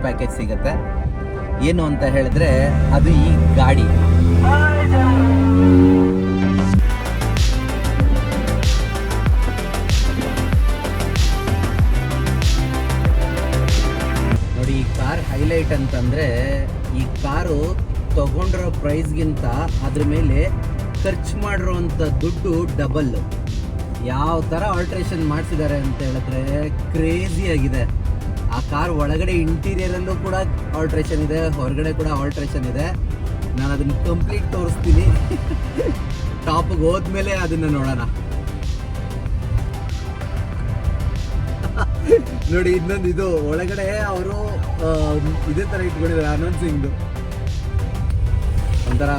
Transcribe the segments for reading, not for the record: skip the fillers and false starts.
Package ಸಿಗುತ್ತೆ. ಏನು ಅಂತ ಹೇಳಿದ್ರೆ ಅದು ಈ ಗಾಡಿ. ನೋಡಿ, ಈ ಕಾರ್ ಹೈಲೈಟ್ ಅಂತಂದರೆ ಈ ಕಾರು ತಗೊಂಡಿರೋ ಪ್ರೈಸ್ಗಿಂತ ಅದ್ರ ಮೇಲೆ ಖರ್ಚು ಮಾಡಿರೋವಂಥ ದುಡ್ಡು ಡಬಲ್. ಯಾವ ಥರ ಆಲ್ಟ್ರೇಷನ್ ಮಾಡಿಸಿದ್ದಾರೆ ಅಂತ ಹೇಳಿದ್ರೆ ಕ್ರೇಜಿ ಆಗಿದೆ. ಆ ಕಾರ್ ಒಳಗಡೆ ಇಂಟೀರಿಯರಲ್ಲೂ ಕೂಡ ಆಲ್ಟ್ರೇಷನ್ ಇದೆ, ಹೊರಗಡೆ ಕೂಡ ಆಲ್ಟ್ರೇಷನ್ ಇದೆ. ನಾನು ಅದನ್ನು ಕಂಪ್ಲೀಟ್ ತೋರಿಸ್ತೀನಿ. ಟಾಪಿಗೆ ಹೋದ್ಮೇಲೆ ಅದನ್ನು ನೋಡೋಣ. ನೋಡಿ, ಇನ್ನೊಂದು ಇದು ಒಳಗಡೆ ಅವರು ಇದೇ ಥರ ಇಟ್ಕೊಂಡಿದ್ದಾರೆ ಅನೌನ್ಸಿಂಗ್ದು ಒಂಥರ.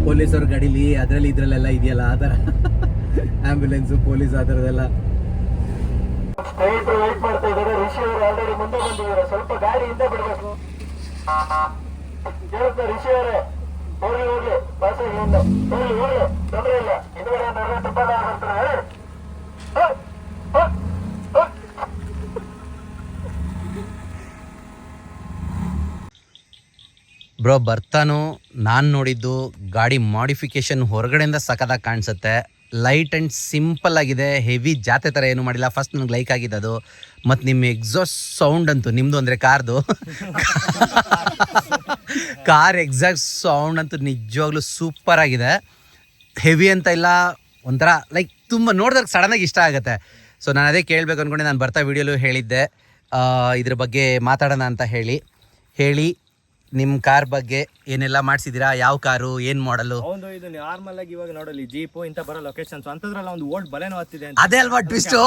ಪೊಲೀಸವ್ರ ಗಾಡೀಲಿ ಅದರಲ್ಲಿ ಇದ್ರಲ್ಲೆಲ್ಲ ಇದೆಯಲ್ಲ ಆ ಥರ ಆಂಬ್ಯುಲೆನ್ಸು ಪೊಲೀಸ್ ಆ ಥರದೆಲ್ಲ. ಸ್ನೇಹಿತರು ವೇಟ್ ಮಾಡ್ತಾ ಇದ್ದಾರೆ. ರಿಷಿ ಅವರು ಆಲ್ರೆಡಿ ಮುಂದೆ ಬಂದಿದ್ದಾರೆ. ಸ್ವಲ್ಪ ಗಾಡಿ ಹಿಂದೆ ಬಿಡಬೇಕು. ಕೇಳುತ್ತೆ ರಿಷಿ ಅವರೇ, ಹೋಗ್ಲಿ ಹೋಗ್ಲಿ ಪಾಸಾಗಿ ಹೋಗ್ಲಿ ಹೋಗ್ಲಿ ತೊಂದರೆ ಇಲ್ಲ. ಇದುವರೆ 40 ರೂಪಾಯಿ ಬರ್ತಾರೆ. ಬ್ರೋ, ಬರ್ತಾನು ನಾನು ನೋಡಿದ್ದು ಗಾಡಿ ಮಾಡಿಫಿಕೇಶನ್ ಹೊರಗಡೆಯಿಂದ ಸಖತ್ತಾಗಿ ಕಾಣಿಸುತ್ತೆ. ಲೈಟ್ ಆ್ಯಂಡ್ ಸಿಂಪಲ್ ಆಗಿದೆ, ಹೆವಿ ಜಾತೆ ಥರ ಏನೂ ಮಾಡಿಲ್ಲ. ಫಸ್ಟ್ ನನಗೆ ಲೈಕ್ ಆಗಿದೆ ಅದು. ಮತ್ತು ನಿಮ್ಮ ಎಕ್ಸಾಸ್ಟ್ ಸೌಂಡ್ ಅಂತೂ ನಿಮ್ಮದು ಅಂದರೆ ಕಾರ್ದು ಕಾರ್ ಎಕ್ಸಾಕ್ಟ್ ಸೌಂಡ್ ಅಂತೂ ನಿಜವಾಗ್ಲೂ ಸೂಪರ್ ಆಗಿದೆ. ಹೆವಿ ಅಂತ ಇಲ್ಲ, ಒಂಥರ ಲೈಕ್ ತುಂಬ ನೋಡಿದಾಗ ಸಡನ್ನಾಗಿ ಇಷ್ಟ ಆಗುತ್ತೆ. ಸೊ ನಾನು ಅದೇ ಕೇಳಬೇಕು ಅಂದ್ಕೊಂಡೆ. ನಾನು ಬರ್ತಾ ವೀಡಿಯೋಲು ಹೇಳಿದ್ದೆ ಇದ್ರ ಬಗ್ಗೆ ಮಾತಾಡೋಣ ಅಂತ ಹೇಳಿ ನಿಮ್ಮ ಕಾರ್ ಬಗ್ಗೆ ಏನೆಲ್ಲ ಮಾಡಿಸಿದ್ದೀರಾ, ಯಾವ ಕಾರು, ಏನು ಮಾಡಲು? ಒಂದು ಇದು ನಾರ್ಮಲ್ ಆಗಿ ಇವಾಗ ನೋಡಲಿ ಜೀಪು ಇಂಥ ಬರೋ ಲೊಕೇಶನ್ಸ್ ಅಂತದ್ರಲ್ಲ ಒಂದು ಓಲ್ಡ್ ಬಲೆನೋ ಹತ್ತಿದೆ ಅಂತ ಅದೇ ಅಲ್ವಾ ಟ್ವಿಸ್ಟು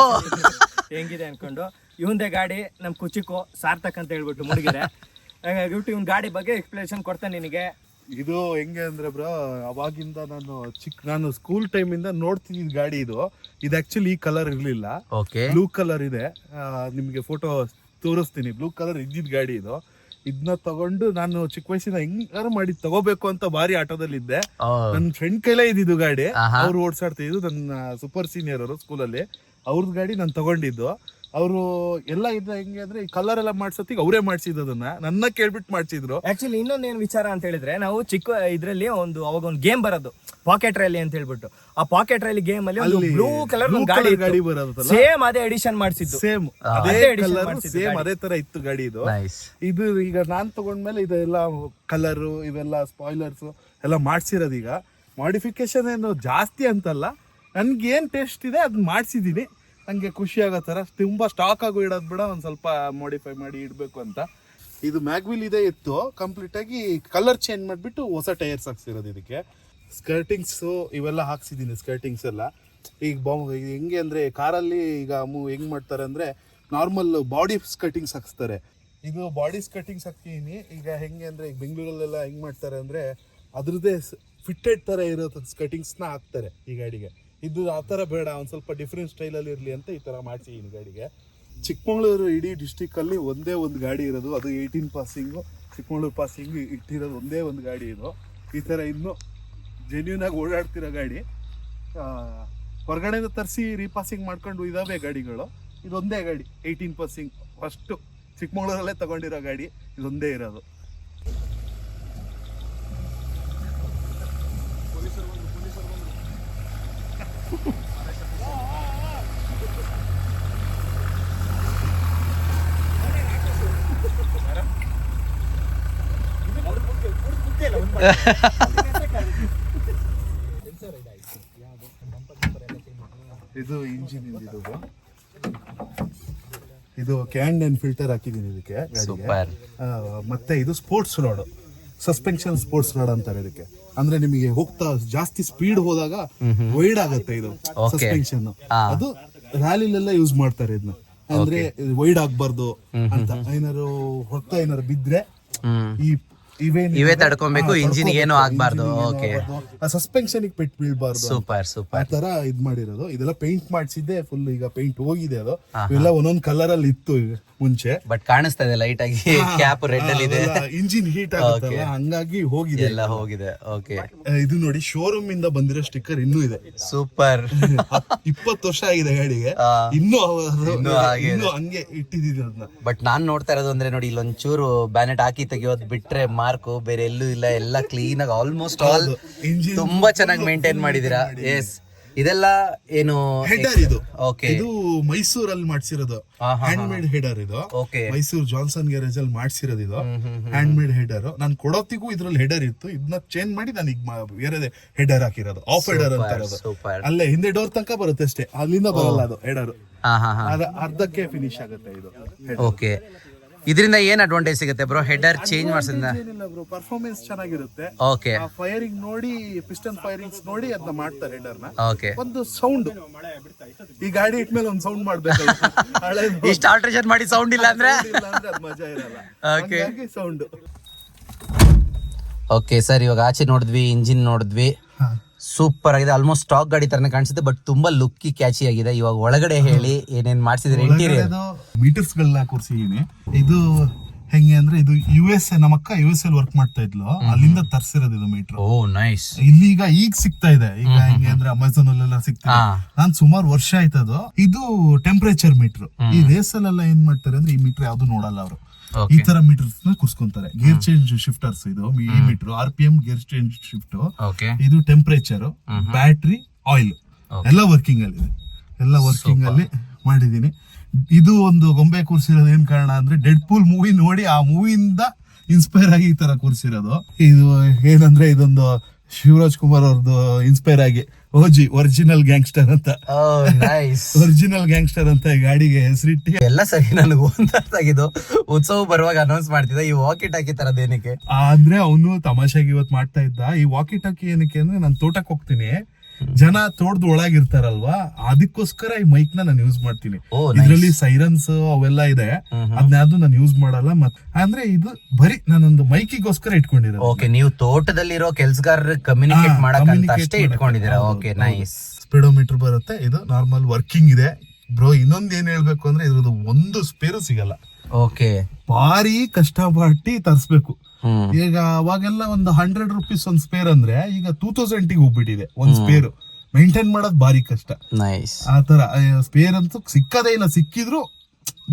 ಹೆಂಗಿದೆ ಅನ್ಕೊಂಡು ಇವಂದೇ ಗಾಡಿ ನಮ್ಮ ಕುಚಿಕು ಸಾರ್ಥಕ್ ಅಂತ ಹೇಳ್ಬಿಟ್ಟು ಮುಡುಗಿರೆ ಇವ್ನ ಗಾಡಿ ಬಗ್ಗೆ ಎಕ್ಸ್ಪ್ಲೇಷನ್ ಕೊಡ್ತೇನೆ ನಿನಗೆ. ಇದು ಹೆಂಗೆ ಅಂದ್ರೆ ಬ್ರೋ, ಅವಾಗಿಂದ ನಾನು ಸ್ಕೂಲ್ ಟೈಮ್ ಇಂದ ನೋಡ್ತೀನಿ ಗಾಡಿ. ಇದು ಆಕ್ಚುಲಿ ಈ ಕಲರ್ ಇರ್ಲಿಲ್ಲ, ಬ್ಲೂ ಕಲರ್ ಇದೆ. ನಿಮ್ಗೆ ಫೋಟೋ ತೋರಿಸ್ತೀನಿ. ಬ್ಲೂ ಕಲರ್ ಇದ್ದಿದ್ ಗಾಡಿ ಇದು. ಇದನ್ನ ತಗೊಂಡು ನಾನು ಚಿಕ್ಕ ವಯಸ್ಸಿನ ಹೆಂಗಾರು ಮಾಡಿ ತಗೋಬೇಕು ಅಂತ ಭಾರಿ ಆಟೋದಲ್ಲಿದ್ದೆ. ನನ್ನ ಫ್ರೆಂಡ್ ಕೈಲೇ ಇದ್ದಿದ್ದು ಗಾಡಿ, ಅವ್ರು ಓಡಿಸಾಡ್ತಾ ಇದ್ದು. ನನ್ನ ಸೂಪರ್ ಸೀನಿಯರ್ ಅವರು ಸ್ಕೂಲಲ್ಲಿ, ಅವ್ರದ್ದು ಗಾಡಿ ನಾನು ತಗೊಂಡಿದ್ದು. ಅವರು ಎಲ್ಲ ಇದ್ದ ಹೆಂಗೆ ಅಂದ್ರೆ ಈ ಕಲರ್ ಎಲ್ಲ ಮಾಡ್ಸೋತಿಗೆ ಅವರೇ ಮಾಡ್ಸಿದ್ದು, ಅದನ್ನ ನನ್ನ ಕೇಳ್ಬಿಟ್ಟು ಮಾಡ್ಸಿದ್ರು. ಆಕ್ಚುಲಿ ಇನ್ನೊಂದೇನು ವಿಚಾರ ಅಂತ ಹೇಳಿದ್ರೆ, ನಾವು ಚಿಕ್ಕ ಇದ್ರಲ್ಲಿ ಅವಾಗ ಒಂದು ಗೇಮ್ ಬರೋದು ಪಾಕೆಟ್ ರೈಲಿ ಅಂತ ಹೇಳ್ಬಿಟ್ಟು. ಆ ಪಾಕೆಟ್ ರೈಲಿ ಗೇಮ್ ಅಲ್ಲಿ ಒಂದು ಬ್ಲೂ ಕಲರ್ ಗಾಡಿ ಬರೋದು, ಸೇಮ್ ಅದೇ ಎಡಿಷನ್ ಮಾಡಿಸಿದ್ದು. ಸೇಮ್ ಅದೇ ತರ ಇತ್ತು ಗಾಡಿ ಇದು. ಇದು ಈಗ ನಾನ್ ತಗೊಂಡ್ಮೇಲೆ ಇದೆಲ್ಲ ಕಲರು ಇವೆಲ್ಲ ಸ್ಪಾಯ್ಲರ್ಸ್ ಎಲ್ಲ ಮಾಡ್ಸಿರೋದು. ಈಗ ಮಾಡಿಫಿಕೇಶನ್ ಏನು ಜಾಸ್ತಿ ಅಂತಲ್ಲ, ನನ್ಗೆ ಏನ್ ಟೇಸ್ಟ್ ಇದೆ ಅದನ್ನ ಮಾಡ್ಸಿದೀನಿ. ನಂಗೆ ಖುಷಿ ಆಗೋ ತರ. ತುಂಬಾ ಸ್ಟಾಕ್ ಆಗು ಇಡೋದ್ ಬೇಡ, ಒಂದ್ ಸ್ವಲ್ಪ ಮಾಡಿಫೈ ಮಾಡಿ ಇಡ್ಬೇಕು ಅಂತ. ಇದು ಮ್ಯಾಗ್ವಿಲ್ ಇದೆ ಇತ್ತು, ಕಂಪ್ಲೀಟ್ ಆಗಿ ಕಲರ್ ಚೇಂಜ್ ಮಾಡ್ಬಿಟ್ಟು ಹೊಸ ಟೈರ್ಸ್ ಹಾಕ್ಸಿರೋದು. ಇದಕ್ಕೆ ಸ್ಕರ್ಟಿಂಗ್ಸ್ ಇವೆಲ್ಲ ಹಾಕ್ಸಿದೀನಿ. ಸ್ಕರ್ಟಿಂಗ್ಸ್ ಎಲ್ಲ ಈಗ ಹೆಂಗೆ ಅಂದ್ರೆ ಕಾರಲ್ಲಿ ಈಗ ಹೆಂಗ್ ಮಾಡ್ತಾರೆ ಅಂದ್ರೆ ನಾರ್ಮಲ್ ಬಾಡಿ ಸ್ಕರ್ಟಿಂಗ್ಸ್ ಹಾಕ್ಸ್ತಾರೆ. ಇದು ಬಾಡಿ ಸ್ಕರ್ಟಿಂಗ್ಸ್ ಹಾಕ್ತೀನಿ. ಈಗ ಹೆಂಗೆ ಅಂದ್ರೆ ಈಗ ಬೆಂಗಳೂರಲ್ಲೆಲ್ಲ ಹೆಂಗ್ ಮಾಡ್ತಾರೆ ಅಂದ್ರೆ ಅದ್ರದ್ದೇ ಫಿಟ್ಟೆಡ್ ತರ ಇರೋ ಸ್ಕರ್ಟಿಂಗ್ಸ್ನ ಹಾಕ್ತಾರೆ ಈ ಗಾಡಿಗೆ. ಇದು ಆ ಥರ ಬೇಡ, ಒಂದು ಸ್ವಲ್ಪ ಡಿಫ್ರೆಂಟ್ ಸ್ಟೈಲಲ್ಲಿ ಇರಲಿ ಅಂತ ಈ ಥರ ಮಾಡ್ಸಿದ್ದೀನಿ ಗಾಡಿಗೆ. ಚಿಕ್ಕಮಗಳೂರು ಇಡೀ ಡಿಸ್ಟಿಕ್ಕಲ್ಲಿ ಒಂದೇ ಒಂದು ಗಾಡಿ ಇರೋದು, ಅದು 18 ಪಾಸಿಂಗು ಚಿಕ್ಕಮಗಳೂರು ಪಾಸಿಂಗು ಇಟ್ಟಿರೋದು ಒಂದೇ ಒಂದು ಗಾಡಿ ಇದು. ಈ ಥರ ಇನ್ನೂ ಜೆನ್ಯೂನ್ ಆಗಿ ಓಡಾಡ್ತಿರೋ ಗಾಡಿ. ಹೊರಗಡೆಯಿಂದ ತರಿಸಿ ರೀಪಾಸಿಂಗ್ ಮಾಡ್ಕೊಂಡು ಇದಾವೆ ಗಾಡಿಗಳು. ಇದೊಂದೇ ಗಾಡಿ 18 ಪಾಸಿಂಗ್, ಫಸ್ಟು ಚಿಕ್ಕಮಗಳೂರಲ್ಲೇ ತಗೊಂಡಿರೋ ಗಾಡಿ ಇದೊಂದೇ ಇರೋದು. ಇದು ಇಂಜಿನ್ ಇದು ಕ್ಯಾನ್ ಅಂಡ್ ಫಿಲ್ಟರ್ ಹಾಕಿದೀನಿ ಇದಕ್ಕೆ ಗಾಡಿಗೆ. ಮತ್ತೆ ಇದು sports rod, suspension sports rod ಅಂತಾರೆ ಇದಕ್ಕೆ. ಅಂದ್ರೆ ನಿಮಗೆ ಹೋಗ್ತಾ ಜಾಸ್ತಿ ಸ್ಪೀಡ್ ಹೋದಾಗ ವೈಡ್ ಆಗುತ್ತೆ ಇದು ಸಸ್ಪೆನ್ಷನ್. ಅದು ರ್ಯಾಲಿಲೆಲ್ಲ ಯೂಸ್ ಮಾಡ್ತಾರೆ ಇದನ್ನ. ಅಂದ್ರೆ ವೈಡ್ ಆಗ್ಬಾರ್ದು ಅಂತ. ಏನಾರು ಹೊಡ್ತಾ ಏನಾರು ಬಿದ್ರೆ ಈ ಇವೇ ತಡ್ಕೊಬೇಕು, ಇಂಜಿನ್ ಏನು ಆಗ್ಬಾರ್ದು. ಓಕೆ, ಸಸ್ಪೆನ್ಷನ್ ಪೆಟ್ ಬೀಳ್ಬಾರ್ದು. ಸೂಪರ್ ಆ ಸೂಪರ್. ತರ ಇದ್ ಮಾಡಿರೋದು. ಇದೆಲ್ಲ ಪೇಂಟ್ ಮಾಡಿಸಿದ್ದೆ ಫುಲ್. ಈಗ ಪೇಂಟ್ ಹೋಗಿದೆ ಅದು. ಇವೆಲ್ಲ ಒಂದೊಂದ್ ಕಲರ್ ಅಲ್ಲಿ ಇತ್ತು ಈಗ ಮುಂಚೆ, ಬಟ್ ಕಾಣಿಸ್ತಾ ಇದೆ ಲೈಟ್ ಆಗಿ. ಕ್ಯಾಪ್ ರೆಡ್ ಅಲ್ಲಿ ಇದೆ, ಇಂಜಿನ್ ಹೀಟ್ ಆಗುತ್ತಲ್ಲ ಹಂಗಾಗಿ ಹೋಗಿದೆ, ಎಲ್ಲ ಹೋಗಿದೆ. ಓಕೆ, ಇದು ನೋಡಿ ಶೋರೂಮ್ ಇಂದ ಬಂದಿರೋ ಸ್ಟಿಕ್ಕರ್ ಇನ್ನೂ ಇದೆ. ಸೂಪರ್. 20 ವರ್ಷ ಆಗಿದೆ ಗಾಡಿಗೆ, ಇನ್ನೂ ಹಂಗೆ ಇಟ್ಟಿದ್ದೀನಿ ಅದನ್ನ. ಬಟ್ ನಾನ್ ನೋಡ್ತಾ ಇರೋದು ಅಂದ್ರೆ ನೋಡಿ, ಇಲ್ಲೊಂಚೂರು ಬ್ಯಾನೆಟ್ ಹಾಕಿ ತೆಗಿಯೋದು ಬಿಟ್ರೆ ಮಾರ್ಕು ಬೇರೆ ಎಲ್ಲೂ ಇಲ್ಲ. ಎಲ್ಲ ಕ್ಲೀನ್ ಆಗಿ ಆಲ್ಮೋಸ್ಟ್ ಆಲ್ ತುಂಬಾ ಚೆನ್ನಾಗಿ ಮೇಂಟೈನ್ ಮಾಡಿದೀರಾ. ಎಸ್, ಇದೆಲ್ಲ ಏನು ಹೆಡರ್ ಇದು. ಓಕೆ, ಇದು ಮೈಸೂರಲ್ಲಿ ಮಾಡ್ಸಿರೋದು ಹ್ಯಾಂಡ್ ಮೇಡ್ ಹೆಡರ್ ಇದು. ಓಕೆ, ಮೈಸೂರು ಜಾನ್ಸನ್ ಗ್ಯಾರೇಜ್ ಅಲ್ಲಿ ಮಾಡ್ಸಿರೋದು ಇದು ಹ್ಯಾಂಡ್ ಮೇಡ್ ಹೆಡರ್. ನಾನು ಕೊಡೋತಿಗೂ ಇದ್ರಲ್ಲಿ ಹೆಡರ್ ಇತ್ತು, ಇದನ್ನ ಚೇಂಜ್ ಮಾಡಿ ನಾನು ಈಗ ಬೇರೆ ಹೆಡರ್ ಹಾಕಿರೋದು. ಆಫ್ ಹೆಡರ್ ಅಂತ ಇರೋದು. ಅಲ್ಲೇ ಹಿಂದೆ ಡೋರ್ ತನಕ ಬರುತ್ತೆ ಅಷ್ಟೇ, ಅಲ್ಲಿಂದ ಬರಲ್ಲ ಅದು ಹೆಡರ್. ಅರ್ಧಕ್ಕೆ ಫಿನಿಶ್ ಆಗುತ್ತೆ ಇದು. ಓಕೆ, ಇದರಿಂದ ಏನ್ ಅಡ್ವಾಂಟೇಜ್ ಸಿಗುತ್ತೆ ಬ್ರೋ ಹೆಡರ್ ಚೇಂಜ್ ಮಾಡ್ಸೋದ್ರಿಂದ? ಏನಿಲ್ಲ ಬ್ರೋ, ಪರ್ಫಾರ್ಮೆನ್ಸ್ ಚೆನ್ನಾಗಿರುತ್ತೆ. ಓಕೆ, ಫೈರಿಂಗ್ ನೋಡಿ, ಪಿಸ್ಟನ್ ಫೈರಿಂಗ್ಸ್ ನೋಡಿ ಅದನ್ನ ಮಾಡ್ತಾರೆ ಹೆಡರ್ ನ. ಓಕೆ, ಒಂದು ಸೌಂಡ್, ಈ ಗಾಡಿ ಇಟ್ಮೇಲೆ ಒಂದು ಸೌಂಡ್ ಮಾಡ್ಬೇಕು. ಇಷ್ಟು ಆಲ್ಟ್ರೇಷನ್ ಮಾಡಿ ಸೌಂಡ್ ಇಲ್ಲ ಅಂದ್ರೆ ಅದು ಮಜಾ ಇರಲ್ಲ. Okay, sound. ಓಕೆ ಸರ್, ಇವಾಗ ಆಚೆ ನೋಡಿದ್ವಿ, ಇಂಜಿನ್ ನೋಡಿದ್ವಿ, ಸೂಪರ್ ಆಗಿದೆ. ಆಲ್ಮೋಸ್ಟ್ ಸ್ಟಾಕ್ ಗಾಡಿ ತರನೇ ಕಾಣಿಸುತ್ತೆ, ಬಟ್ ತುಂಬಾ ಲುಕ್ಕಿ ಕ್ಯಾಚಿ ಆಗಿದೆ. ಇವಾಗ ಒಳಗಡೆ ಹೇಳಿ ಏನೇನ್ ಮಾಡ್ಸಿದ್ರೆ ಇಂಟೀರಿಯರ್. ಮೀಟರ್ಸ್ ಗಳನ್ನ ಕೂರ್ಸಿದೀನಿ. ಇದು ಹೆಂಗೆ ಅಂದ್ರೆ, ಇದು US ನಮ್ಮಕ್ಕ US ಅಲ್ಲಿ ವರ್ಕ್ ಮಾಡ್ತಾ ಇದ್ಲು, ಅಲ್ಲಿಂದ ತರ್ಸಿರೋದು ಇದು ಮೀಟರ್. ಓ ನೈಸ್. ಇಲ್ಲಿ ಈಗ ಸಿಗ್ತಾ ಇದೆ. ಈಗ ಹೆಂಗೆ ಅಂದ್ರೆ ಅಮೆಝಾನ್ ಅಲ್ಲೆಲ್ಲ ಸಿಗ್ತಾ ಇದೆ. ನಾನ್ ಸುಮಾರು ವರ್ಷ ಆಯ್ತದು. ಇದು ಟೆಂಪರೇಚರ್ ಮೀಟರ್. ಈ ರೇಸ್ ಅಲ್ಲೆಲ್ಲ ಏನ್ ಮಾಡ್ತಾರೆ ಅಂದ್ರೆ, ಈ ಮೀಟರ್ ಯಾವ್ದು ನೋಡಲ್ಲ ಅವರು. ಈ ತರ ಮೀಟರ್ಸ್ ನ ಕೂರ್ಸ್ಕೊಂತಾರೆ. ಗೇರ್ ಚೇಂಜ್ ಶಿಫ್ಟರ್ಸ್ ಇದು. ಈ meter RPM gear change shift. ಇದು ಟೆಂಪರೇಚರ್, ಬ್ಯಾಟ್ರಿ, ಆಯಿಲ್ ಎಲ್ಲ ವರ್ಕಿಂಗ್ ಅಲ್ಲಿ ಇದೆ. ಎಲ್ಲ ವರ್ಕಿಂಗ್ ಅಲ್ಲಿ ಮಾಡಿದೀನಿ. ಇದು ಒಂದು ಗೊಂಬೆ ಕೂರ್ಸಿರೋದು ಏನ್ ಕಾರಣ ಅಂದ್ರೆ, ಡೆಡ್ ಪೂಲ್ ಮೂವಿ ನೋಡಿ ಆ ಮೂವಿಯಿಂದ ಇನ್ಸ್ಪೈರ್ ಆಗಿ ಈ ತರ ಕೂರ್ಸಿರೋದು. ಇದು ಏನಂದ್ರೆ, ಇದೊಂದು ಶಿವರಾಜ್ ಕುಮಾರ್ ಅವ್ರದ್ದು ಇನ್ಸ್ಪೈರ್ ಆಗಿ ಓಜಿ ಒರಿಜಿನಲ್ ಗ್ಯಾಂಗ್ಸ್ಟರ್ ಅಂತ. ಒರಿಜಿನಲ್ ಗ್ಯಾಂಗ್ಸ್ಟರ್ ಅಂತ ಈ ಗಾಡಿಗೆ ಹೆಸರಿಟ್ಟು ಎಲ್ಲ ಸರಿ. ನನಗೆ ಒಂದ್ ಅರ್ಥ ಆಗಿದ್ದು, ಉತ್ಸವ ಬರುವಾಗ ಅನೌನ್ಸ್ ಮಾಡ್ತಿದ್ದ ಈ ವಾಕಿ ಟಾಕಿ ತರದ್ ಏನಕ್ಕೆ ಅಂದ್ರೆ, ಅವನು ತಮಾಷೆಗೆ ಇವತ್ತು ಮಾಡ್ತಾ ಇದ್ದ. ಈ ವಾಕಿ ಟಾಕಿ ಏನಕ್ಕೆ ಅಂದ್ರೆ, ನಾನು ತೋಟಕ್ಕೆ ಹೋಗ್ತೀನಿ, ಜನ ತೋಟದ ಒಳಗಿರ್ತಾರಲ್ವಾ, ಅದಕ್ಕೋಸ್ಕರ ಈ ಮೈಕ್ ನಾನು ಯೂಸ್ ಮಾಡ್ತೀನಿ. ಇದ್ರಲ್ಲಿ ಸೈರನ್ಸ್ ಅವೆಲ್ಲ ಇದೆ, ಅದನ್ನ ನಾನು ಯೂಸ್ ಮಾಡಲ್ಲ. ಅಂದ್ರೆ ಇದು ಬರೀ ನಾನೊಂದು ಮೈಕಿಗೋಸ್ಕರ ಇಟ್ಕೊಂಡಿರೋದು. ಓಕೆ, ನೀವು ತೋಟದಲ್ಲಿರೋ ಕೆಲ್ಸಗಾರರ ಕಮ್ಯುನಿಕೇಟ್ ಮಾಡಕ್ಕೆ ಅಷ್ಟೇ ಇಟ್ಕೊಂಡಿದ್ದೀರಾ. Okay nice. ಸ್ಪೀಡೋಮೀಟರ್ ಬರುತ್ತೆ. ಇದು ನಾರ್ಮಲ್ ವರ್ಕಿಂಗ್ ಇದೆ ಬ್ರೋ. ಇನ್ನೊಂದ್ ಏನ್ ಹೇಳ್ಬೇಕು ಅಂದ್ರೆ, ಇದ್ರದ್ದು ಒಂದು ಸ್ಪೇರು ಸಿಗಲ್ಲ. ಓಕೆ, ಭಾರಿ ಕಷ್ಟಪಟ್ಟು ತರಿಸ್ಬೇಕು. ಈಗ ಅವಾಗೆಲ್ಲ ಒಂದು 100 ರೂಪೀಸ್ ಒಂದ್ ಸ್ಪೇರ್ ಅಂದ್ರೆ, ಈಗ 2000 ಹೋಗ್ಬಿಟ್ಟಿದೆ ಒಂದ್ ಸ್ಪೇರ್. ಮೇಂಟೈನ್ ಮಾಡೋದ್ ಭಾರಿ ಕಷ್ಟ. ನೈಸ್. ಆ ತರ ಸ್ಪೇರ್ ಅಂತೂ ಸಿಕ್ಕದೇ ಇಲ್ಲ. ಸಿಕ್ಕಿದ್ರು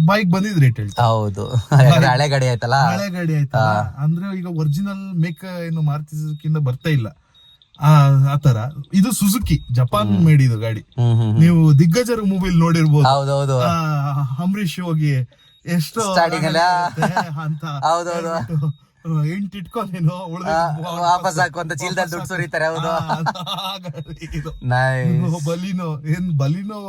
ಬೈಕ್ ಬಂದಿದ್ ರೇಟ್ ಹೇಳ್ತಾರೆ. ಹೌದು, ಹಳೆ ಗಾಡಿ ಆಯ್ತಲ್ಲ. ಹಳೆ ಗಾಡಿ ಆಯ್ತಲ್ಲ ಅಂದ್ರೆ, ಈಗ ಒರಿಜಿನಲ್ ಮೇಕ್ ಏನು ಮಾರುತಿ ಸುಜುಕಿಯಿಂದ ಬರ್ತಾ ಇಲ್ಲ. ಆ ತರ ಇದು ಸುಜುಕಿ ಜಪಾನ್ ಮೇಡ್ ಇದು ಗಾಡಿ. ನೀವು ದಿಗ್ಗಜರ ಮೂವಿಲ್ ನೋಡಿರ್ಬೋದು. ಹೌದೌದು, ಅಂಬರೀಷ್ ಹೋಗಿ ಎಷ್ಟು ಅಂತ ಇಟ್ಕೊಂಡೇನೋ ವಾಪಸ್ ಹಾಕುವಂತ ಚೀಲದಲ್ಲಿ ದುಡ್ಡು ಸುರಿತಾರೆ. ಹೌದು, ಬಲಿನೋ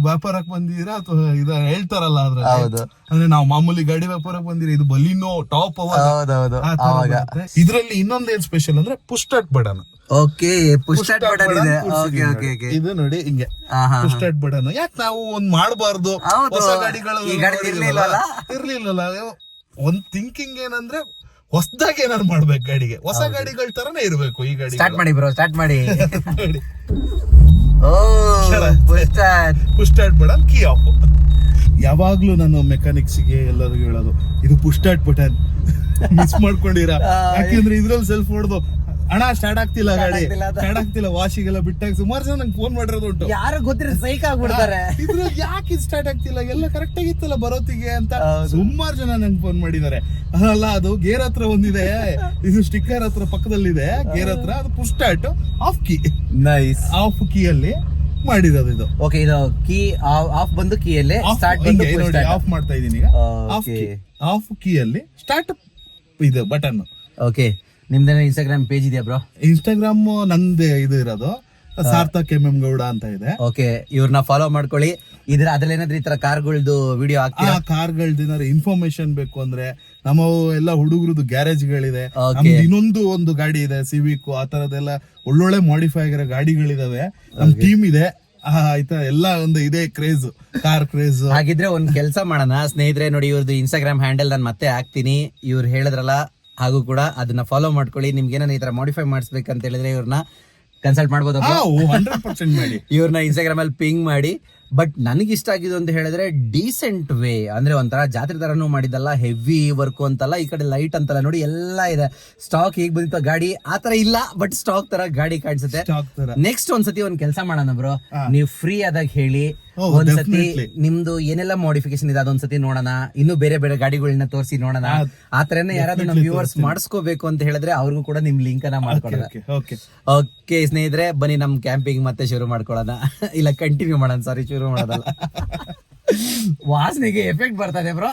ವ್ಯಾಪಾರಕ್ಕೆ ಬಂದಿದ್ದೀರಾ ಅಥವಾ ಇದ ಹೇಳ್ತಾರಲ್ಲ ಅದ್ರ. ಅಂದ್ರೆ ನಾವು ಮಾಮೂಲಿ ಗಾಡಿ ವ್ಯಾಪಾರಕ್ಕೆ ಬಂದಿರಿ, ಇದು ಬಲಿನೋ ಟಾಪ್. ಇದ್ರಲ್ಲಿ ಇನ್ನೊಂದ್ ಏನ್ ಸ್ಪೆಷಲ್ ಅಂದ್ರೆ, push start button. Okay, push start button ಇದೆ. ಓಕೆ ಓಕೆ ಓಕೆ, ಇದು ನೋಡಿ ಹಿಂಗೆ ಪುಷ್ ಸ್ಟಾರ್ಟ್ ಬಟನ್. ಯಾಕೆ ನಾವು ಒಂದ್ ಮಾಡಬಾರ್ದು? ಹೊಸ ಗಾಡಿಗಳು ಇರ್ಲಿಲ್ಲಲ್ಲ. ಒಂದ್ ಥಿಂಕಿಂಗ್ ಏನಂದ್ರೆ, ಹೊಸದಾಗಿ ಏನಾದ್ರು ಮಾಡ್ಬೇಕು ಗಾಡಿಗೆ. ಹೊಸ ಗಾಡಿಗಳ ತರನೇ ಇರ್ಬೇಕು ಈ ಗಾಡಿ. ಸ್ಟಾರ್ಟ್ ಮಾಡಿ ಬ್ರೋ, ಸ್ಟಾರ್ಟ್ ಮಾಡಿ. Push start button, key of. ಯಾವಾಗ್ಲೂ ನಾನು ಮೆಕ್ಯಾನಿಕ್ಸ್ಗೆ ಎಲ್ಲರಿಗೂ ಹೇಳೋದು, ಇದು ಪುಷ್ ಸ್ಟಾರ್ಟ್ ಬಟನ್ ಮಿಸ್ ಮಾಡ್ಕೊಂಡಿರಾ. ಯಾಕೆಂದ್ರೆ ಇದ್ರಲ್ಲಿ ಸೆಲ್ಫ್ ಹೊಡೆದು, ಅಣ್ಣ ಸ್ಟಾರ್ಟ್ ಆಗ್ತಿಲ್ಲ ಗಾಡಿ, ಸ್ಟಾರ್ಟ್ ಆಗ್ತಿಲ್ಲ, ವಾಶಿಗೆಲ್ಲ ಬಿಟ್ಟಾಗ ಸುಮಾರು ಜನ ನಂಗೆ ಫೋನ್ ಮಾಡಿರೋದು ಉಂಟು. ಯಾರು ಗೊತ್ತಿರ ಸೈಕ್ ಆಗ್ಬಿಡ್ತಾರೆ, ಇದ್ರಲ್ಲಿ ಯಾಕೆ ಸ್ಟಾರ್ಟ್ ಆಗ್ತಿಲ್ಲ, ಎಲ್ಲ ಕರೆಕ್ಟ್ ಆಗಿತ್ತಲ್ಲ ಬರೋತಿಗೆ ಅಂತ ಸುಮಾರು ಜನ ನಂಗೆ ಫೋನ್ ಮಾಡಿದ್ದಾರೆ. ಅಲ್ಲ, ಅದು ಗೇರ್ ಹತ್ರ ಒಂದಿದೆ, ಇದು ಸ್ಟಿಕ್ಕರ್ ಹತ್ರ ಪಕ್ಕದಲ್ಲಿದೆ ಗೇರ್ ಹತ್ರ, ಅದು push start of key. Nice. Of key ಅಲ್ಲಿ ಮಾಡಿರೋದು ಇದು. ಓಕೆ, ಇದು ಕೀ ಆಫ್ ಬಂದು ಕೀ ಅಲ್ಲಿ ಸ್ಟಾರ್ಟ್ ಬಂದು ನೋಡಿ ಆಫ್ ಮಾಡ್ತಾ ಇದೀನಿ ಈಗ. ಆಫ್ ಕೀ ಅಲ್ಲಿ ಸ್ಟಾರ್ಟ್ ಇದು ಬಟನ್. ಓಕೆ, ನಿಮ್ದೇನ ಇನ್ಸ್ಟಾಗ್ರಾಮ್ ಪೇಜ್ ಇದೆಯಾ ಬ್ರೋ? ಇನ್ಸ್ಟಾಗ್ರಾಮ್ ನಂದೇ ಇದು ಇರೋದು, ಸಾರ್ಥಕ್ MM ಗೌಡ ಅಂತ ಇದೆ. ಓಕೆ, ಇವ್ರನ್ನ ಫಾಲೋ ಮಾಡ್ಕೊಳ್ಳಿ. ಅದ್ರಲ್ಲಿ ಏನಾದ್ರೂ ಈ ತರ ಕಾರ್ಗಳದ್ದು ವಿಡಿಯೋ ಆಗ್ತೀರಾ? ಕಾರ್ಗಳ್ದು ಏನಾದ್ರು ಇನ್ಫಾರ್ಮೇಶನ್ ಬೇಕು ಅಂದ್ರೆ, ನಮ್ಮ ಎಲ್ಲ ಹುಡುಗರದ್ದು ಗ್ಯಾರೇಜ್ಗಳಿದೆ. ಇನ್ನೊಂದು ಒಂದು ಗಾಡಿ ಇದೆ ಸಿವಿಕ್, ಆ ತರದೆಲ್ಲ ಒಳ್ಳೊಳ್ಳೆ ಮಾಡಿಫೈ ಆಗಿರೋ ಗಾಡಿಗಳಿದಾವೆ. ನಮ್ ಟೀಮ್ ಇದೆ ಆಯ್ತಾ, ಎಲ್ಲ ಒಂದು ಇದೆ ಕ್ರೇಜ್, ಕಾರ್ ಕ್ರೇಜ್. ಹಾಗಿದ್ರೆ ಒಂದ್ ಕೆಲಸ ಮಾಡೋಣ ಸ್ನೇಹಿತರೆ, ನೋಡಿ ಇವ್ರದ್ದು ಇನ್ಸ್ಟಾಗ್ರಾಮ್ ಹ್ಯಾಂಡಲ್ ನಾನು ಮತ್ತೆ ಹಾಕ್ತೀನಿ. ಇವ್ರು ಹೇಳಿದ್ರಲ್ಲ ಹಾಗೂ ಕೂಡ ಅದನ್ನ ಫಾಲೋ ಮಾಡ್ಕೊಳ್ಳಿ. ನಿಮ್ಗೆ ಏನಾರ ಈ ತರ ಮಾಡಿಫೈ ಮಾಡಿಸ್ಬೇಕಂತ ಹೇಳಿದ್ರೆ ಇವ್ರನ್ನ ಕನ್ಸಲ್ಟ್ ಮಾಡ್ಬೋದು. 100% ಮಾಡಿ. ಇವ್ರನ್ನ ಇನ್ಸ್ಟಾಗ್ರಾಮ್ ಅಲ್ಲಿ ಪಿಂಗ್ ಮಾಡಿ. ಬಟ್ ನನಗೆ ಇಷ್ಟ ಆಗಿದ್ದು ಅಂತ ಹೇಳಿದ್ರೆ ಡೀಸೆಂಟ್ ವೇ, ಅಂದ್ರೆ ಒಂಥರ ಜಾತ್ರೆ ತರನು ಮಾಡಿದಲ್ಲ, ಹೆವಿ ವರ್ಕ್ ಅಂತಲ್ಲ, ಈ ಕಡೆ ಲೈಟ್ ಅಂತಲ್ಲ, ನೋಡಿ ಎಲ್ಲ ಇದೆ. ಸ್ಟಾಕ್ ಹೇಗ್ ಬಂದಿತ್ತು ಗಾಡಿ ಆ ತರ ಇಲ್ಲ, ಬಟ್ ಸ್ಟಾಕ್ ತರ ಗಾಡಿ ಕಾಣಿಸುತ್ತೆ. ನೆಕ್ಸ್ಟ್ ಒಂದ್ಸತಿ ಒಂದ್ ಕೆಲಸ ಮಾಡೋಣ ಬ್ರೋ, ನೀವು ಫ್ರೀ ಆದಾಗ ಹೇಳಿ, ಒಂದ್ಸತಿ ನಿಮ್ದು ಏನೆಲ್ಲ ಮಾಡಿಫಿಕೇಶನ್ ಇದೆ ಅದೊಂದ್ಸತಿ ನೋಡೋಣ, ಇನ್ನು ಬೇರೆ ಬೇರೆ ಗಾಡಿಗಳನ್ನ ತೋರಿಸಿ ನೋಡೋಣ. ಆ ತರನೇ ಯಾರಾದ್ರೂ ನಮ್ ವ್ಯೂವರ್ಸ್ ಮಾಡಿಸ್ಕೋಬೇಕು ಅಂತ ಹೇಳಿದ್ರೆ ಅವ್ರಿಗೂ ಕೂಡ ನಿಮ್ ಲಿಂಕ್ ಅನ್ನ ಮಾಡ್ಕೊಳ್ಳೋಣ. ಓಕೆ ಸ್ನೇಹಿತರೆ, ಬನ್ನಿ ನಮ್ ಕ್ಯಾಂಪಿಂಗ್ ಮತ್ತೆ ಶುರು ಮಾಡ್ಕೊಳ್ಳೋಣ. ಇಲ್ಲ ಕಂಟಿನ್ಯೂ ಮಾಡೋಣ, ಸಾರಿ ಶುರು ಮಾಡೋದಲ್ಲ. ವಾಸನೆಗೆ ಎಫೆಕ್ಟ್ ಬರ್ತದೆ ಬ್ರೋ.